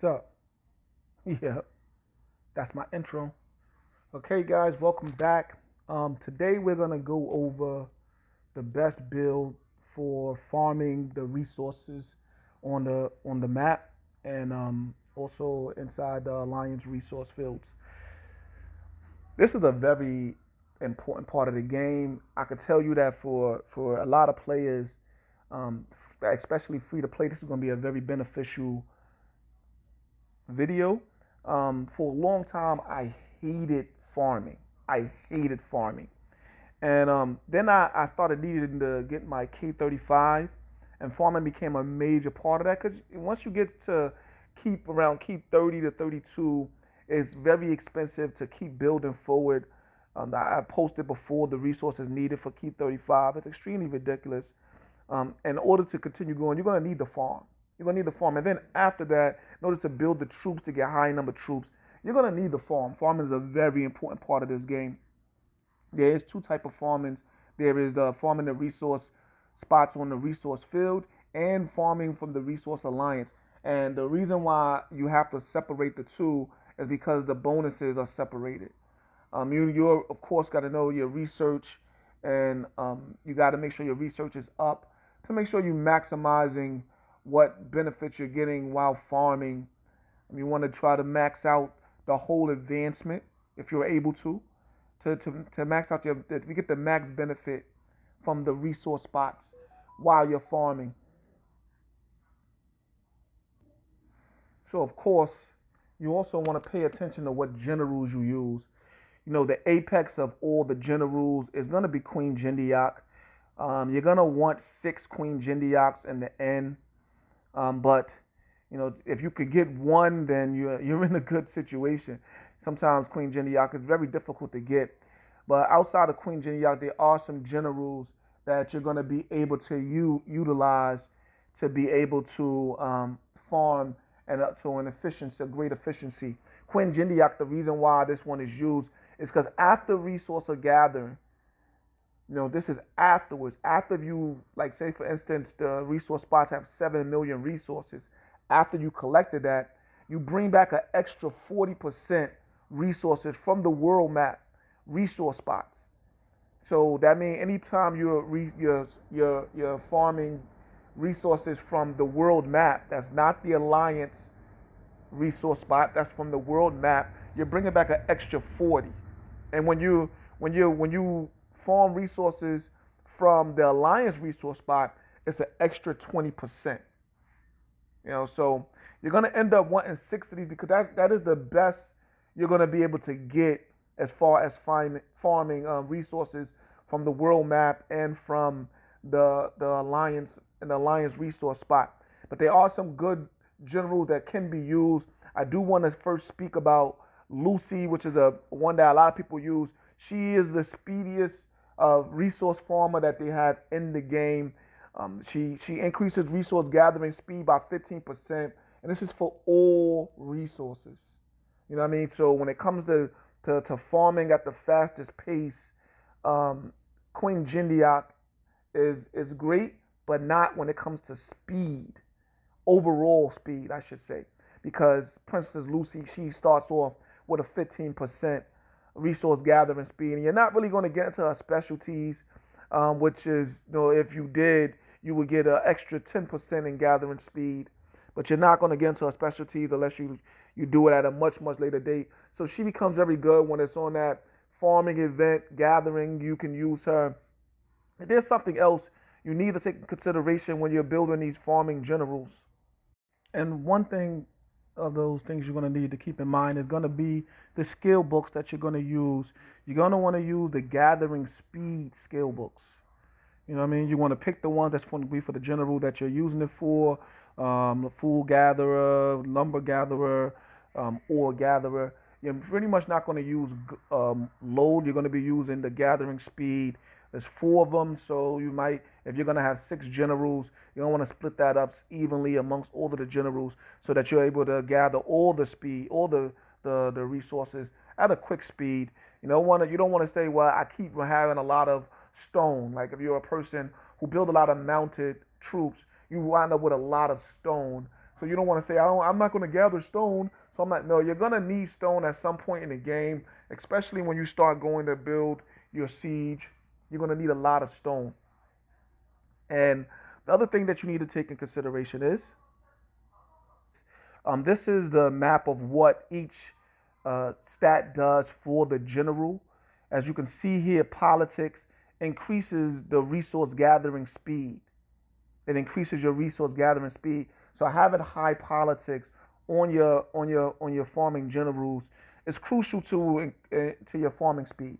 So, yeah, that's my intro. Okay, guys, welcome back. Today we're gonna go over the best build for farming the resources on the map and also inside the Alliance resource fields. This is a very important part of the game. I could tell you that for a lot of players, especially free to play, this is going to be a very beneficial video. For a long time, I hated farming. I hated farming. And then I started needing to get my K35, and farming became a major part of that. Because once you get to keep 30 to 32, it's very expensive to keep building forward. I posted before the resources needed for keep 35. It's extremely ridiculous. In order to continue going, you're going to need the farm. You're going to need the farm. And then after that, in order to build the troops to get high number troops, you're going to need the farm. Farming is a very important part of this game. There is two type of farming. There is the farming the resource spots on the resource field and farming from the resource alliance. And the reason why you have to separate the two is because the bonuses are separated. You of course got to know your research, and you got to make sure your research is up to make sure you're maximizing what benefits you're getting while farming. You want to try to max out the whole advancement if you're able to max out you get the max benefit from the resource spots while you're farming. So of course, you also want to pay attention to what generals you use. You know, the apex of all the generals is going to be Queen Jindiak. You're going to want 6 Queen Jindiaks in the end. But if you could get one, then you're in a good situation. Sometimes Queen Jindiak is very difficult to get, but outside of Queen Jindiak, there are some generals that you're going to be able to utilize to be able to farm and up to an efficiency, a great efficiency. Queen Jindiak, the reason why this one is used is because after resource gathering, this is afterwards. After you, like, say, for instance, the resource spots have 7 million resources. After you collected that, you bring back an extra 40% resources from the world map resource spots. So that means anytime you're farming resources from the world map, that's not the alliance resource spot, that's from the world map, you're bringing back an extra 40. And when you farm resources from the alliance resource spot, it's an extra 20%. So you're gonna end up wanting 6 of these because that is the best you're gonna be able to get as far as farming resources from the world map and from the alliance and the alliance resource spot. But there are some good generals that can be used. I do want to first speak about Lucy, which is a one that a lot of people use. She is the speediest resource farmer that they have in the game. She increases resource gathering speed by 15%, and this is for all resources. You know what I mean? So when it comes to farming at the fastest pace, Queen Jindiak is great, but not when it comes to speed, overall speed, I should say, because Princess Lucy, she starts off with a 15% resource gathering speed, and you're not really going to get into her specialties, which is, if you did, you would get an extra 10% in gathering speed, but you're not going to get into her specialties unless you do it at a much, much later date. So she becomes very good when it's on that farming event, gathering. You can use her. If there's something else you need to take into consideration when you're building these farming generals. And one thing of those things you're going to need to keep in mind is going to be the skill books that you're going to use. You're going to want to use the gathering speed skill books. You know what I mean? You want to pick the ones that's going to be for the general that you're using it for, the food gatherer, lumber gatherer, ore gatherer. You're pretty much not going to use load. You're going to be using the gathering speed. There's 4 of them, so you might, if you're going to have 6 generals, you don't want to split that up evenly amongst all of the generals so that you're able to gather all the speed, all the resources at a quick speed. You don't want to say, well, I keep having a lot of stone. Like if you're a person who build a lot of mounted troops, you wind up with a lot of stone. So you don't want to say, I'm not going to gather stone. So I'm not. No, you're going to need stone at some point in the game, especially when you start going to build your siege. You're going to need a lot of stone. And the other thing that you need to take in consideration is this is the map of what each stat does for the general. As you can see here, politics increases the resource gathering speed. It increases your resource gathering speed. So having high politics on your farming generals is crucial to your farming speed.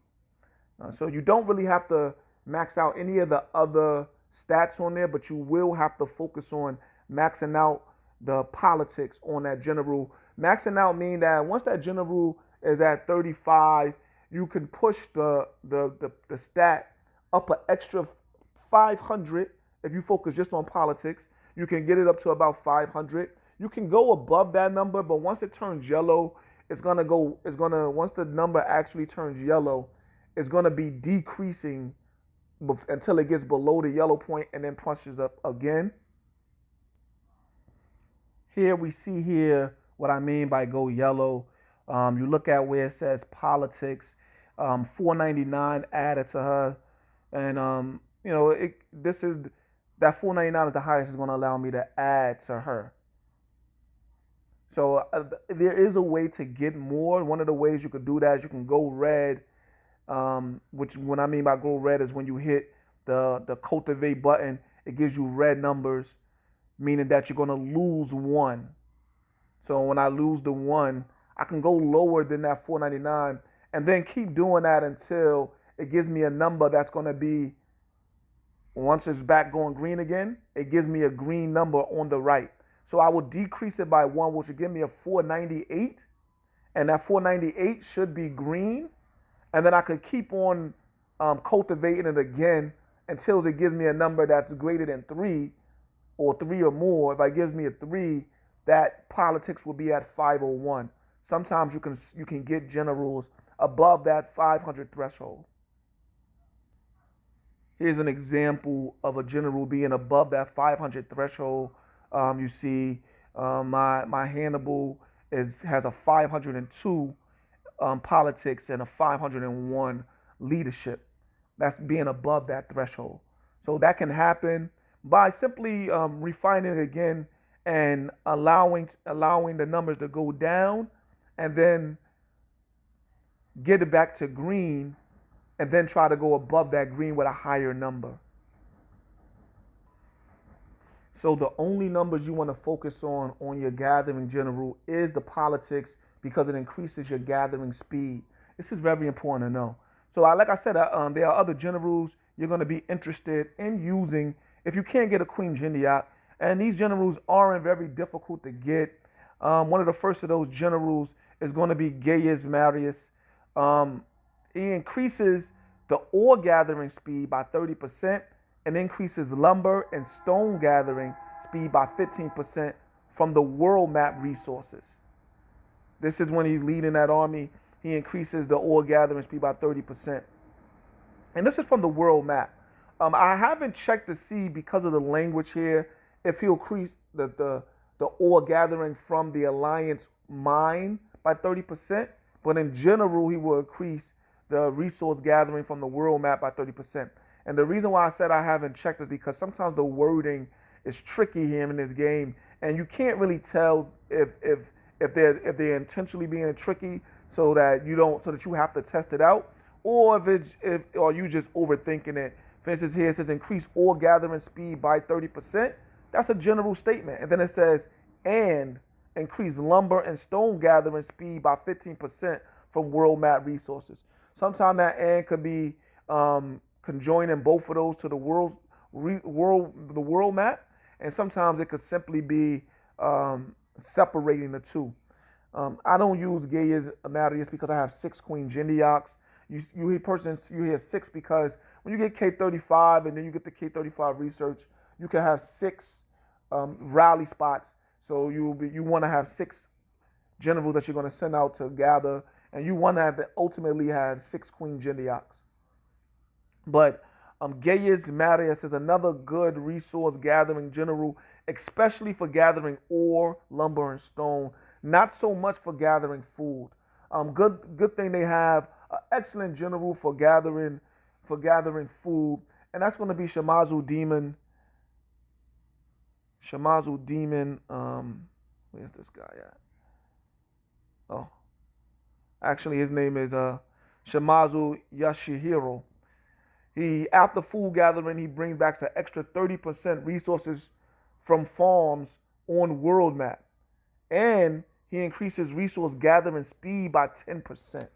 So you don't really have to max out any of the other stats on there, but you will have to focus on maxing out the politics on that general. Maxing out mean that once that general is at 35, you can push the stat up an extra 500 if you focus just on politics. You can get it up to about 500. You can go above that number, but once it turns yellow, once the number actually turns yellow, it's gonna be decreasing until it gets below the yellow point and then punches up again. Here we see here what I mean by go yellow. You look at where it says politics, 499 added to her, and this is that 499 is the highest it's going to allow me to add to her. So there is a way to get more. One of the ways you could do that is you can go red, which when I mean by go red is when you hit the cultivate button, it gives you red numbers, meaning that you're going to lose one. So when I lose the one, I can go lower than that 499 and then keep doing that until it gives me a number that's going to be, once it's back going green again, it gives me a green number on the right. So I will decrease it by one, which will give me a 498. And that 498 should be green. And then I could keep on cultivating it again until it gives me a number that's greater than 3 or 3 or more. If it gives me a 3, that politics will be at 501. Sometimes you can get generals above that 500 threshold. Here's an example of a general being above that 500 threshold. You see, my Hannibal has a 502 politics and a 501 leadership. That's being above that threshold. So that can happen by simply refining it again and allowing the numbers to go down, and then get it back to green, and then try to go above that green with a higher number. So the only numbers you want to focus on your gathering general is the politics, because it increases your gathering speed. This is very important to know. So like I said, there are other generals you're going to be interested in using if you can't get a Queen Jindiak. And these generals aren't very difficult to get. One of the first of those generals is going to be Gaius Marius. He increases the ore gathering speed by 30% and increases lumber and stone gathering speed by 15% from the world map resources. This is when he's leading that army. He increases the ore gathering speed by 30%. And this is from the world map. I haven't checked to see, because of the language here, if he'll increase the ore gathering from the Alliance mine by 30%. But in general, he will increase the resource gathering from the world map by 30%. And the reason why I said I haven't checked is because sometimes the wording is tricky here in this game, and you can't really tell if they're intentionally being tricky so that you have to test it out, or or you just overthinking it. For instance, here it says increase ore gathering speed by 30%. That's a general statement. And then it says and increase lumber and stone gathering speed by 15% from world map resources. Sometimes that and could be conjoining both of those to the world map, and sometimes it could simply be separating the two. I don't use Gaius Marius because I have 6 Queen Jindiaks. You hear 6 because when you get K35 and then you get the K35 research, you can have 6 rally spots. So you want to have 6 generals that you're going to send out to gather, and you want to ultimately have 6 Queen Jindiaks. But Gaius Marius is another good resource gathering general especially for gathering ore, lumber, and stone. Not so much for gathering food. Good thing they have an excellent general for gathering food, and that's going to be Shamazu Demon. Shamazu Demon. Where's this guy at? Oh, actually, his name is Shamazu Yashihiro. He after food gathering, he brings back an extra 30% resources from farms on world map, and he increases resource gathering speed by 10%.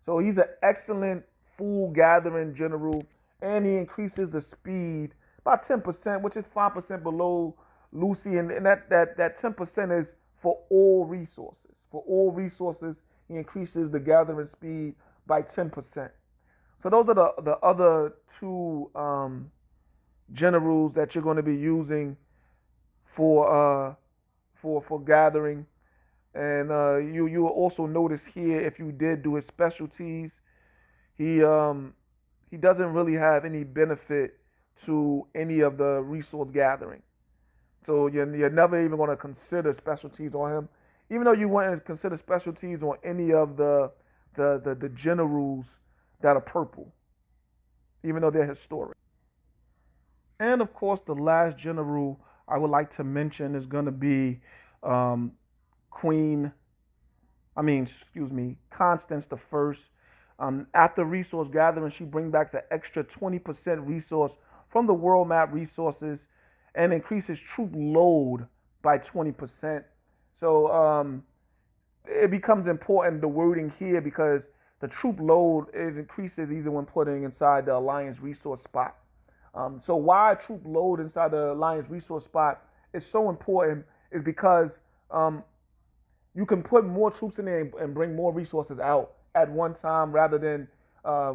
So he's an excellent food gathering general, and he increases the speed by 10%, which is 5% below Lucy, and that 10% is for all resources. For all resources, he increases the gathering speed by 10%. So those are the other two generals that you're going to be using for gathering. And you will also notice here, if you did do his specialties, he doesn't really have any benefit to any of the resource gathering. So you're never even going to consider specialties on him, even though you wouldn't consider specialties on any of the generals that are purple, even though they're historic. And of course, the last general I would like to mention is going to be um, Queen. Excuse me, Constance the First. After resource gathering, she brings back an extra 20% resource from the world map resources and increases troop load by 20%. So it becomes important, the wording here, because the troop load, it increases even when putting inside the Alliance resource spot. So why troop load inside the Alliance resource spot is so important is because you can put more troops in there and bring more resources out at one time rather than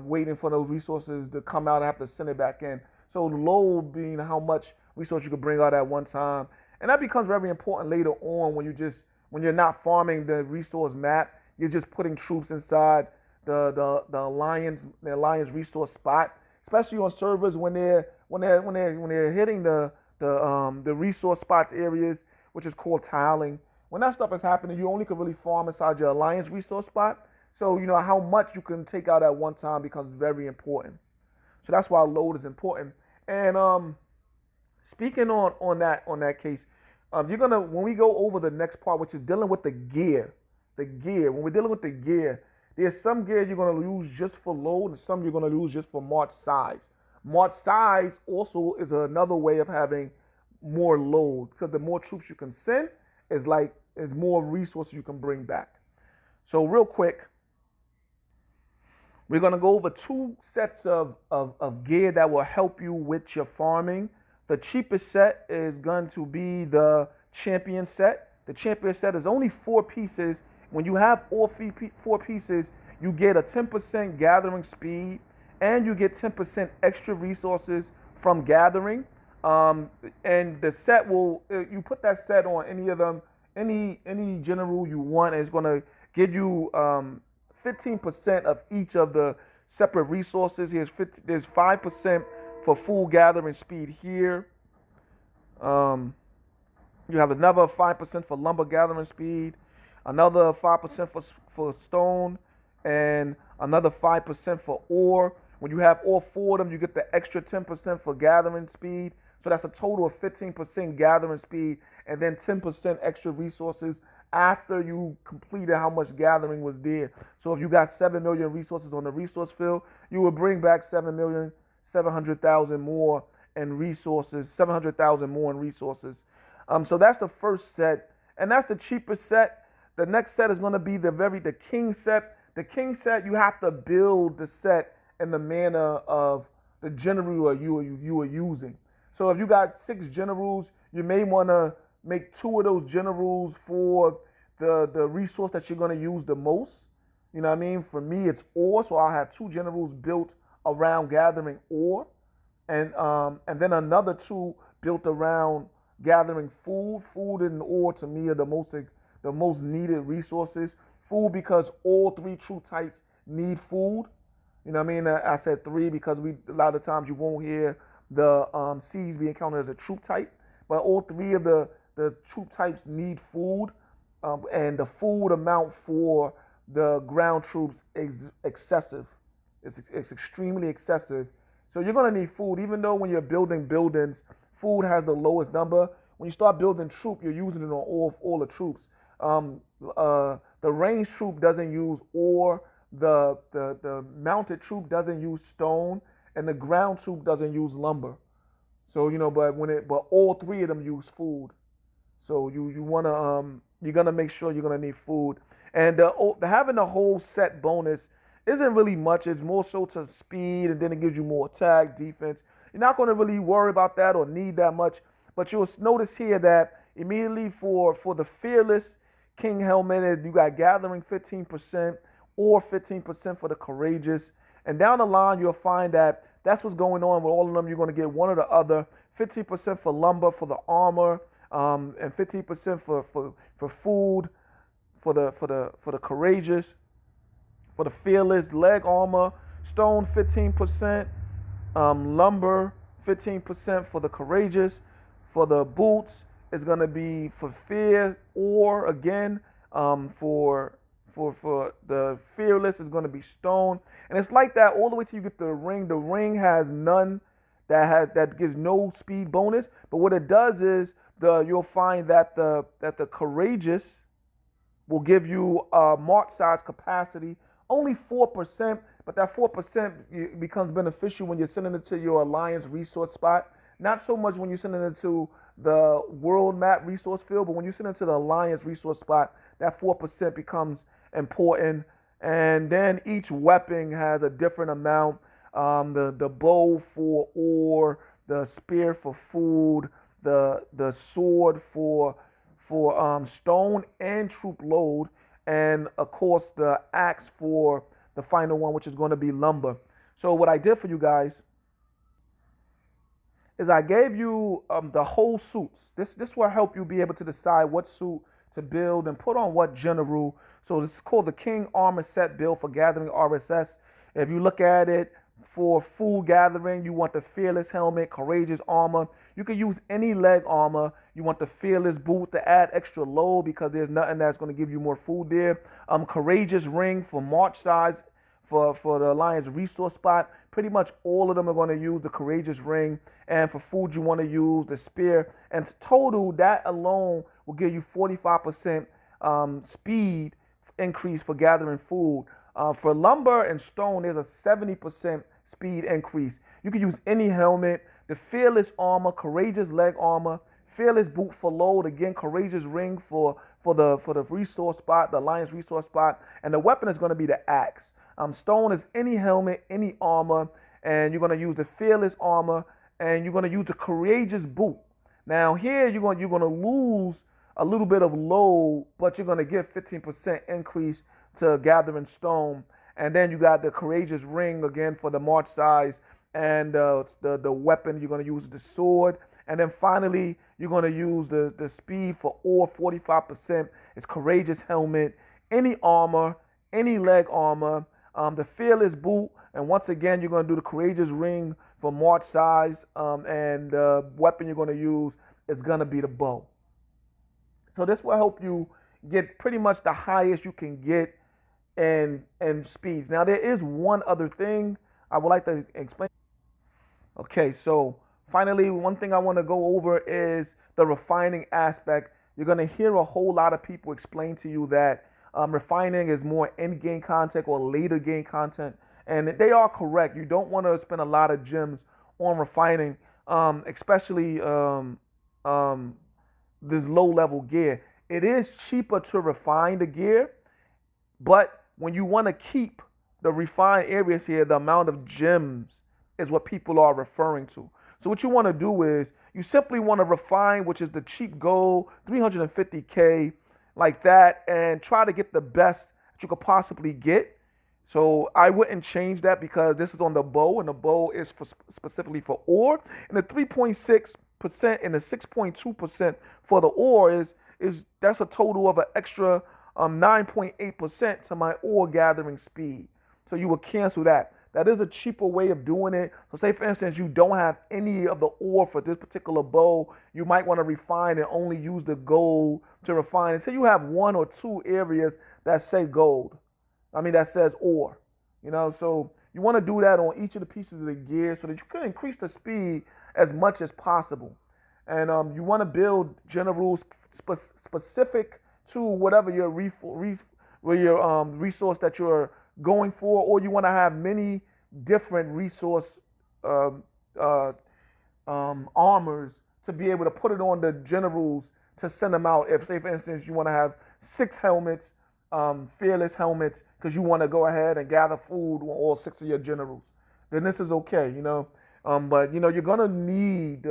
waiting for those resources to come out and have to send it back in. So the load being how much resource you can bring out at one time. And that becomes very important later on when you're not farming the resource map, you're just putting troops inside the alliance resource spot, especially on servers when they're hitting the resource spots areas, which is called tiling. When that stuff is happening, you only can really farm inside your alliance resource spot. So you know how much you can take out at one time becomes very important. So that's why load is important. And speaking on that case, you're gonna when we go over the next part, which is dealing with the gear. When we're dealing with the gear, there's some gear you're gonna use just for load, and some you're gonna use just for march size. March size also is another way of having more load because the more troops you can send is more resources you can bring back. So real quick, we're gonna go over two sets of gear that will help you with your farming. The cheapest set is going to be the champion set. The champion set is only 4 pieces. When you have all 4 pieces, you get a 10% gathering speed and you get 10% extra resources from gathering. And the set will, you put that set on any of them, any general you want, and it's going to give you 15% of each of the separate resources. There's 5% for full gathering speed here. You have another 5% for lumber gathering speed, another 5% for stone, and another 5% for ore. When you have all 4 of them, you get the extra 10% for gathering speed. So that's a total of 15% gathering speed and then 10% extra resources after you completed how much gathering was there. So if you got 7 million resources on the resource field, you will bring back 7,700,000 more in resources, 700,000 more in resources. So that's the first set, and that's the cheapest set. The next set is going to be the king set. The king set, you have to build the set in the manner of the general you are using. So if you got 6 generals, you may want to make 2 of those generals for the resource that you're going to use the most. You know what I mean? For me, it's ore, so I'll have 2 generals built around gathering ore, and then another 2 built around gathering food. Food and ore to me are the most needed resources. Food because all 3 troop types need food. You know what I mean? I said 3 because a lot of times you won't hear the seeds being counted as a troop type but all three of the troop types need food, and the food amount for the ground troops is excessive. It's extremely excessive. So you're gonna need food, even though when you're building buildings, food has the lowest number. When you start building troop, you're using it on all the troops. The ranged troop doesn't use ore. The mounted troop doesn't use stone, and the ground troop doesn't use lumber. So but all three of them use food. So you're gonna make sure you're gonna need food, and the having the whole set bonus isn't really much. It's more so to speed, and then it gives you more attack, defense. You're not gonna really worry about that or need that much, but you'll notice here that immediately for the fearless king helmet, you got gathering 15% or 15% for the courageous, and down the line you'll find that that's what's going on with all of them. You're gonna get one or the other. 15% for lumber for the armor, and 15% for food for the courageous, for the fearless, leg armor, stone 15%, lumber 15% for the courageous, for the boots it's gonna be for fear, or again, for the fearless is gonna be stone, and it's like that all the way till you get the ring. The ring has none, that gives no speed bonus. But what it does is you'll find that the courageous will give you march size capacity only 4%, but that 4% becomes beneficial when you're sending it to your alliance resource spot. Not so much when you're sending it to the world map resource field, but when you send it to the alliance resource spot, that 4% becomes important. And then each weapon has a different amount. The bow for ore, the spear for food, the sword for stone and troop load, and of course the axe for the final one, which is going to be lumber. So what I did for you guys is I gave you the whole suits. This will help you be able to decide what suit to build and put on what general. So this is called the King Armor Set build for gathering RSS. If you look at it, for full gathering, you want the fearless helmet, courageous armor. You can use any leg armor. You want the fearless boot to add extra load because there's nothing that's going to give you more food there. Courageous ring for march size for the alliance resource spot. Pretty much all of them are going to use the courageous ring. And for food, you want to use the spear. And total, that alone will give you 45% speed increase for gathering food. For lumber and stone, there's a 70% speed increase. You can use any helmet, the fearless armor, courageous leg armor, fearless boot for load, again, courageous ring for the resource spot, the alliance resource spot, and the weapon is going to be the axe. Stone is any helmet, any armor, and you're going to use the fearless armor, and you're going to use the courageous boot. Now here you're going to lose a little bit of load, but you're going to get 15% increase to gathering stone. And then you got the courageous ring again for the march size, and the weapon you're going to use the sword. And then finally you're going to use the speed for ore 45%. It's courageous helmet, any armor, any leg armor, the fearless boot, and once again you're going to do the courageous ring for march size, and the weapon you're going to use is going to be the bow. So this will help you get pretty much the highest you can get and speeds. Now there is one other thing I would like to explain. Okay, so finally, one thing I want to go over is the refining aspect. You're going to hear a whole lot of people explain to you that refining is more end-game content or later game content, and they are correct. You don't want to spend a lot of gems on refining, especially this low-level gear. It is cheaper to refine the gear, but when you want to keep the refined areas here, the amount of gems is what people are referring to. So what you want to do is you simply want to refine, which is the cheap gold, 350K, like that, and try to get the best that you could possibly get. So I wouldn't change that because this is on the bow, and the bow is specifically for ore. And the 3.6% and the 6.2% for the ore is that's a total of an extra 9.8% to my ore gathering speed. So you will cancel that. that is a cheaper way of doing it. So say for instance, you don't have any of the ore for this particular bowl, you might want to refine and only use the gold to refine it. Say you have one or two areas that say gold. That says ore. So you want to do that on each of the pieces of the gear so that you can increase the speed as much as possible. And you want to build general rules specific to whatever your resource that you're going for, or you want to have many different resource um, uh, armors to be able to put it on the generals to send them out. If, say, for instance, you want to have 6 helmets, fearless helmets, because you want to go ahead and gather food on all 6 of your generals, then this is okay. But you're gonna need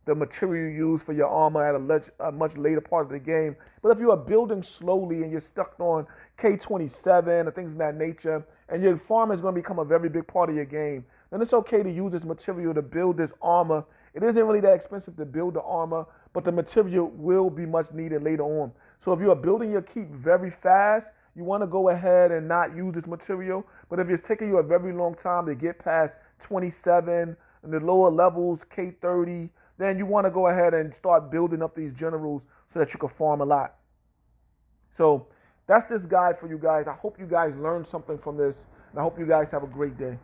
the material you use for your armor at a much later part of the game. But if you are building slowly and you're stuck on K27 or things of that nature, and your farm is going to become a very big part of your game, then it's okay to use this material to build this armor. It isn't really that expensive to build the armor, but the material will be much needed later on. So if you are building your keep very fast, you want to go ahead and not use this material. But if it's taking you a very long time to get past 27 and the lower levels, K30, then you want to go ahead and start building up these generals so that you can farm a lot. So that's this guide for you guys. I hope you guys learned something from this, and I hope you guys have a great day.